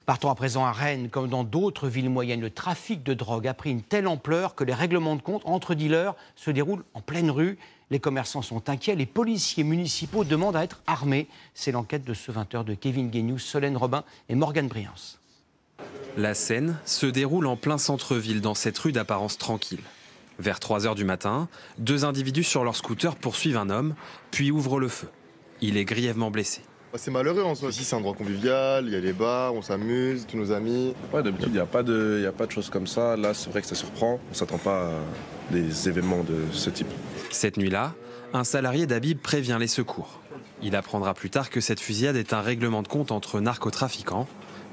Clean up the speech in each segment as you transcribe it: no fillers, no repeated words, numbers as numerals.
Partons à présent à Rennes. Comme dans d'autres villes moyennes, le trafic de drogue a pris une telle ampleur que les règlements de compte entre dealers se déroulent en pleine rue. Les commerçants sont inquiets, les policiers municipaux demandent à être armés. C'est l'enquête de ce 20h de Kevin Guéniou, Solène Robin et Morgane Briance. La scène se déroule en plein centre-ville, dans cette rue d'apparence tranquille. Vers 3h du matin, deux individus sur leur scooter poursuivent un homme, puis ouvrent le feu. Il est grièvement blessé. C'est malheureux en soi. Ici, c'est un endroit convivial, il y a les bars, on s'amuse, tous nos amis. Ouais, d'habitude, il n'y a pas de choses comme ça. Là, c'est vrai que ça surprend. On ne s'attend pas à des événements de ce type. Cette nuit-là, un salarié d'Habib prévient les secours. Il apprendra plus tard que cette fusillade est un règlement de compte entre narcotrafiquants,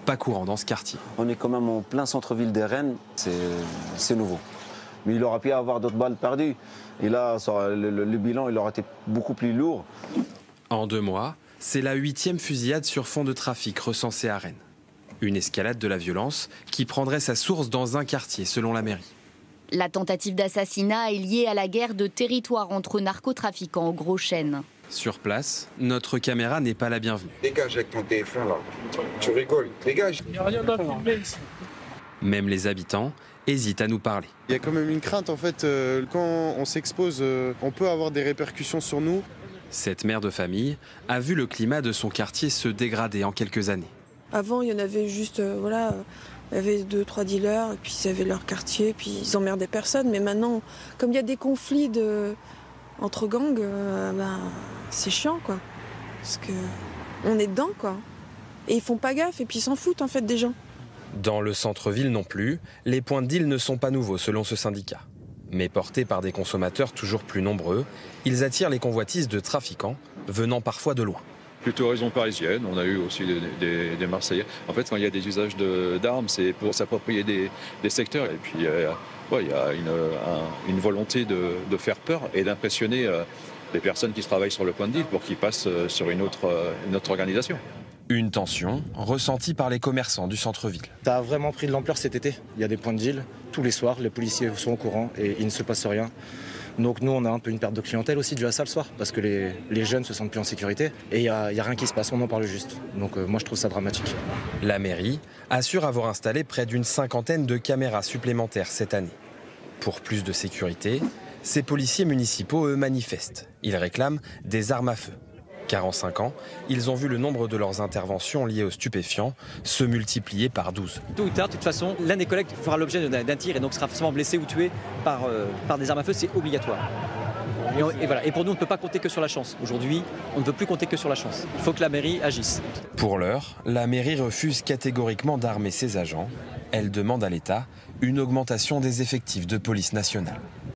pas courant dans ce quartier. On est quand même en plein centre-ville de Rennes, c'est nouveau. Mais il aurait pu y avoir d'autres balles perdues. Et là, le bilan il aurait été beaucoup plus lourd. En 2 mois, c'est la 8e fusillade sur fond de trafic recensée à Rennes. Une escalade de la violence qui prendrait sa source dans un quartier, selon la mairie. La tentative d'assassinat est liée à la guerre de territoire entre narcotrafiquants aux gros chênes. Sur place, notre caméra n'est pas la bienvenue. Dégage avec ton téléphone là. Tu rigoles, dégage. Il n'y a rien à filmer ici. Même les habitants hésitent à nous parler. Il y a quand même une crainte en fait, quand on s'expose, on peut avoir des répercussions sur nous. Cette mère de famille a vu le climat de son quartier se dégrader en quelques années. Avant, il y en avait juste, il y avait 2-3 dealers, et puis ils avaient leur quartier, puis ils emmerdaient personne. Mais maintenant, comme il y a des conflits entre gangs, c'est chiant, quoi. Parce qu'on est dedans, quoi. Et ils font pas gaffe, et puis ils s'en foutent, en fait, des gens. Dans le centre-ville non plus, les points de deal ne sont pas nouveaux, selon ce syndicat. Mais portés par des consommateurs toujours plus nombreux, ils attirent les convoitises de trafiquants, venant parfois de loin. Plutôt région parisienne, on a eu aussi des Marseillais. En fait, quand il y a des usages d'armes, c'est pour s'approprier des secteurs. Et puis, il y a une volonté de faire peur et d'impressionner les personnes qui travaillent sur le point de deal pour qu'ils passent sur une autre organisation. Une tension ressentie par les commerçants du centre-ville. Ça a vraiment pris de l'ampleur cet été. Il y a des points de deal tous les soirs, les policiers sont au courant et il ne se passe rien. Donc nous, on a un peu une perte de clientèle aussi dû à ça le soir, parce que les jeunes se sentent plus en sécurité et il n'y a rien qui se passe, on en parle juste. Donc moi, je trouve ça dramatique. La mairie assure avoir installé près d'une 50aine de caméras supplémentaires cette année. Pour plus de sécurité, ces policiers municipaux, eux, manifestent. Ils réclament des armes à feu. Car en 5 ans, ils ont vu le nombre de leurs interventions liées aux stupéfiants se multiplier par 12. Tôt ou tard, de toute façon, l'un des collègues fera l'objet d'un tir et donc sera forcément blessé ou tué par des armes à feu, c'est obligatoire. Et voilà. Et pour nous, on ne peut pas compter que sur la chance. Aujourd'hui, on ne peut plus compter que sur la chance. Il faut que la mairie agisse. Pour l'heure, la mairie refuse catégoriquement d'armer ses agents. Elle demande à l'État une augmentation des effectifs de police nationale.